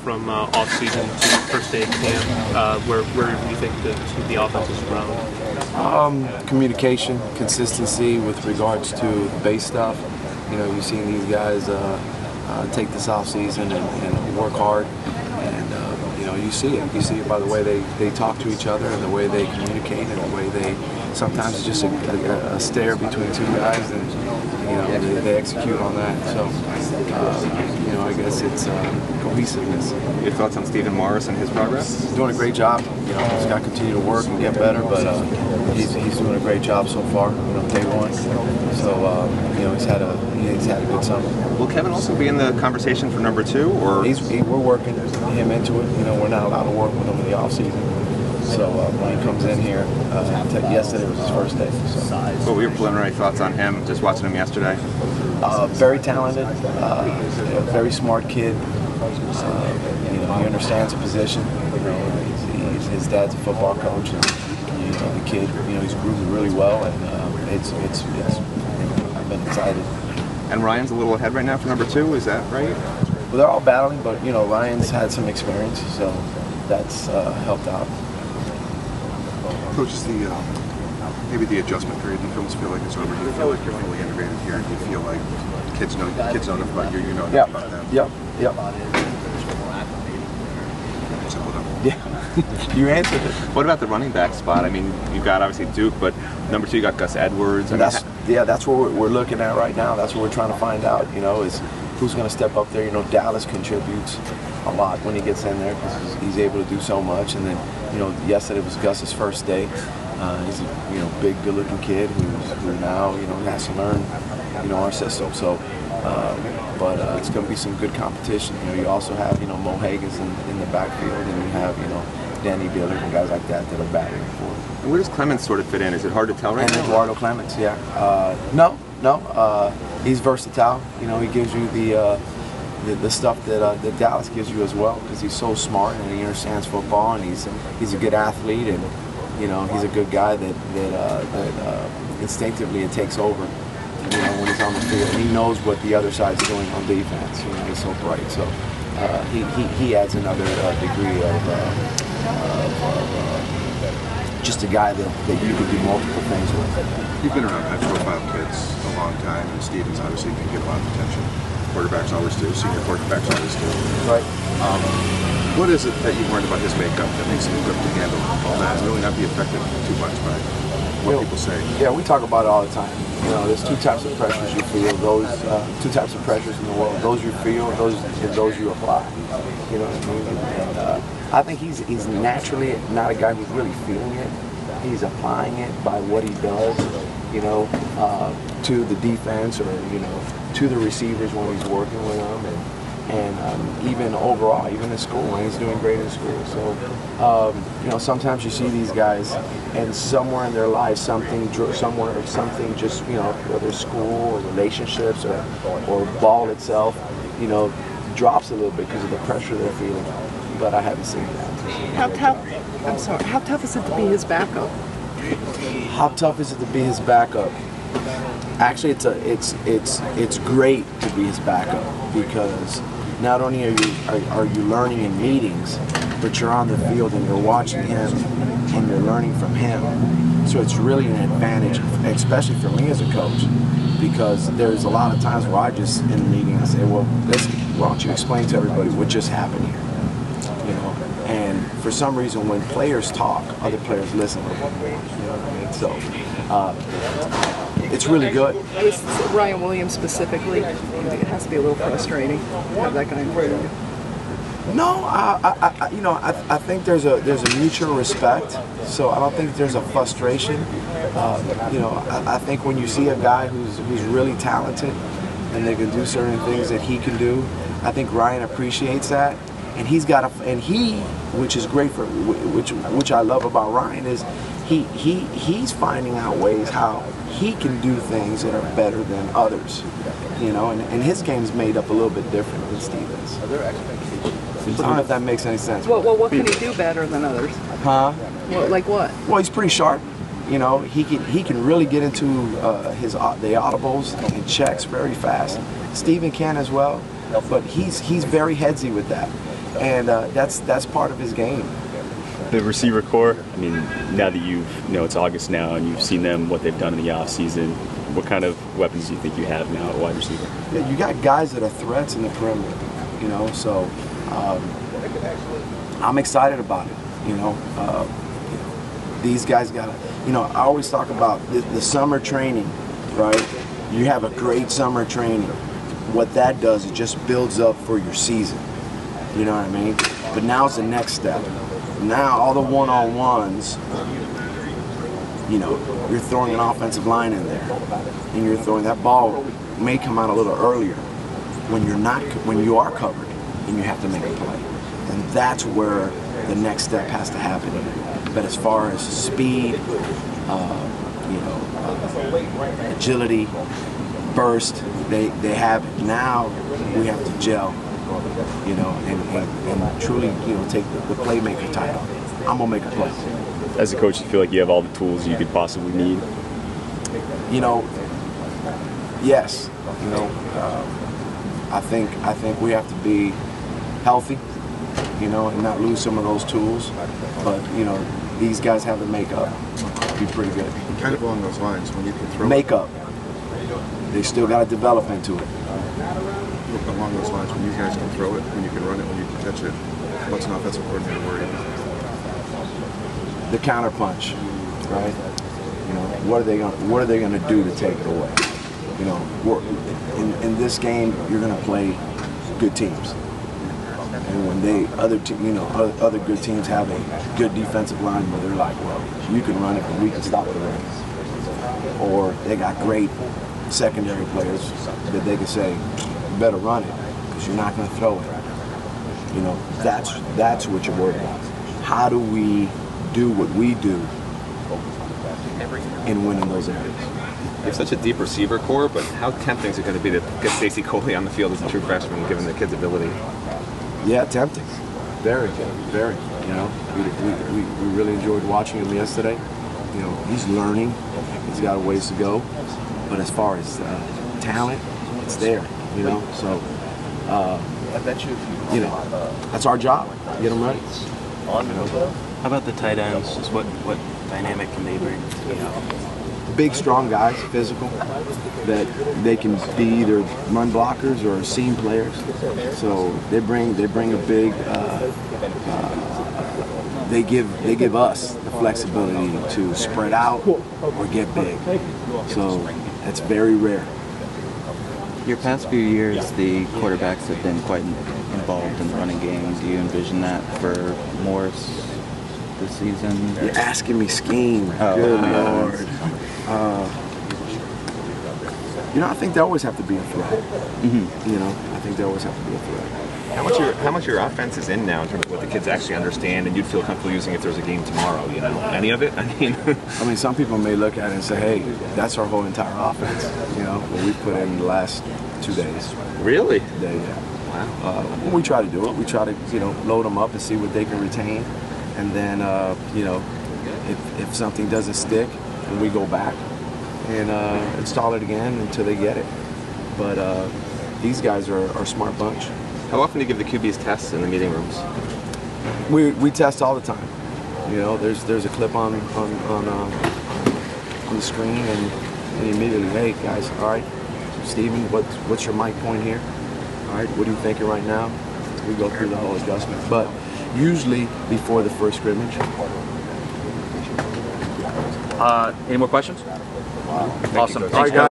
from off-season to first day of camp? Where do you think the offense has grown? Communication, consistency with regards to the base stuff. You know, you've seen these guys take this off-season and work hard, and you know, you see it. You see it by the way they talk to each other and the way they communicate and the way they sometimes it's just a stare between two guys, and you know they execute on that. So you know, I guess it's cohesiveness. Your thoughts on Stephen Morris and his progress? He's doing a great job. You know, he's got to continue to work and get better, but he's doing a great job so far. You know, day one. So you know, he's had a good summer. Will Kevin also be in the conversation for number 2, or we're working him into it. You know, we're not allowed to work with him in the off season. So when he comes in here, yesterday was his first day. So. What were your preliminary thoughts on him, just watching him yesterday? Very talented, very smart kid. You know, he understands the position. You know, his dad's a football coach, and you know, the kid, you know, he's grooving really well, and I've been excited. And Ryan's a little ahead right now for number 2, is that right? Well, they're all battling, but you know, Ryan's had some experience, so that's helped out. Coach, is maybe the adjustment period, do you almost feel like it's over? Do you feel like you're fully integrated here? Do you feel like kids know enough about you, you know enough about them? Yep. Simple enough. Yeah, you answered it. What about the running back spot? I mean, you've got obviously Duke, but number 2 you got Gus Edwards. And that's what we're looking at right now. That's what we're trying to find out. You know, is who's going to step up there. You know, Dallas contributes a lot when he gets in there because he's able to do so much. And then, you know, yesterday was Gus's first day. He's a big, good-looking kid who now has to learn our system. So, but it's going to be some good competition. You know, you also have Mo Hagens in the backfield, and you have Danny Dillard and guys like that are battling for it. And where does Clements sort of fit in? Is it hard to tell right now? And Eduardo Clements, yeah. No. He's versatile. You know, he gives you the stuff that Dallas gives you as well, because he's so smart and he understands football, and he's a good athlete, and you know, he's a good guy that instinctively it takes over. You know, when he's on the field, and he knows what the other side's doing on defense. You know, he's so bright. So he adds another degree of just a guy that you could do multiple things with. You've been around high-profile kids a long time, and Stevens obviously can get a lot of attention. Quarterbacks always do. Senior quarterbacks always do. Right. What is it that you've learned about his makeup that makes him equipped to handle all that and really not be affected too much by what people say? Yeah, we talk about it all the time. You know, there's 2 types of pressures you feel. Those 2 types of pressures in the world. Those you feel, and those you apply. You know what I mean? And I think he's naturally not a guy who's really feeling it. He's applying it by what he does. You know, to the defense, or to the receivers when he's working with them, and even overall, even in school, when he's doing great in school. So, sometimes you see these guys, and somewhere in their lives, something just, whether it's school or relationships or ball itself, drops a little bit because of the pressure they're feeling. But I haven't seen that. How tough is it to be his backup? How tough is it to be his backup? Actually, it's great to be his backup, because not only are you learning in meetings, but you're on the field and you're watching him and you're learning from him. So it's really an advantage, especially for me as a coach, because there's a lot of times where I just in a meeting I say, well, why don't you explain to everybody what just happened here? And for some reason, when players talk, other players listen. You know what I mean? So it's really good. With Ryan Williams specifically, it has to be a little frustrating to have that guy in front of you. No, I think there's a mutual respect. So I don't think there's a frustration. I think when you see a guy who's really talented and they can do certain things that he can do, I think Ryan appreciates that. And which is great for, which I love about Ryan, is he's finding out ways how he can do things that are better than others, and his game's made up a little bit different than Stevens. Are there expectations? I don't know if that makes any sense. Well, what can he do better than others? Huh? Well, like what? Well, he's pretty sharp. He can really get into the audibles and checks very fast. Steven can as well, but he's very headsy with that. and that's part of his game. The receiver core, I mean, now that it's August now and you've seen them, what they've done in the offseason, what kind of weapons do you think you have now at wide receiver? Yeah, you got guys that are threats in the perimeter, so I'm excited about it, These guys got to, I always talk about the summer training, right? You have a great summer training. What that does, it just builds up for your season, you know what I mean? But now it's the next step. Now all the one-on-ones, you're throwing an offensive line in there, and you're throwing that ball may come out a little earlier when you are covered and you have to make a play, and that's where the next step has to happen. But as far as speed, agility, burst, they have it. Now we have to gel, and truly, take the playmaker title. I'm gonna make a play. As a coach, you feel like you have all the tools you could possibly need? Yes. I think we have to be healthy, and not lose some of those tools. But these guys have the makeup to be pretty good. Kind of along those lines, when you can throw makeup, they still got to develop into it. Along those lines, when you guys can throw it, when you can run it, when you can catch it, what's an offensive coordinator worried about? The counter punch, right? What are they gonna do to take it away? In this game, you're gonna play good teams, and when other good teams have a good defensive line where they're like, well, you can run it, but we can stop the run, or they got great secondary players that they can say, you better run it because you're not gonna throw it. That's what you're worried about. How do we do what we do in winning those areas? You have such a deep receiver core, but how tempting is it going to be to get Stacey Coley on the field as a true freshman, given the kid's ability? Yeah, tempting. Very, very. We really enjoyed watching him yesterday. He's learning. He's got a ways to go. But as far as talent, it's there. So I bet you. That's our job. Get them ready. How about the tight ends? Just what dynamic can they bring to the offense? Big, strong guys, physical, that they can be either run blockers or seam players. So they bring a big. They give us the flexibility to spread out or get big. So that's very rare. Your past few years, the quarterbacks have been quite involved in the running game. Do you envision that for Morris this season? You're asking me scheme. Oh, Good Lord. I think they always have to be a threat. I think they always have to be a threat. How much your offense is in now in terms of what the kids actually understand and you'd feel comfortable using if there's a game tomorrow? Any of it? I mean, some people may look at it and say, "Hey, that's our whole entire offense." What we put in the last 2 days. Really? Yeah. Wow. We try to do it. We try to load them up and see what they can retain, and then if something doesn't stick, then we go back and install it again until they get it. But these guys are a smart bunch. How often do you give the QBs tests in the meeting rooms? We test all the time. There's a clip on the screen, and immediately, hey guys, all right, Steven, what's your mic point here? All right, what are you thinking right now? We go through the whole adjustment, but usually before the first scrimmage. Any more questions? Wow. Awesome. All right, guys.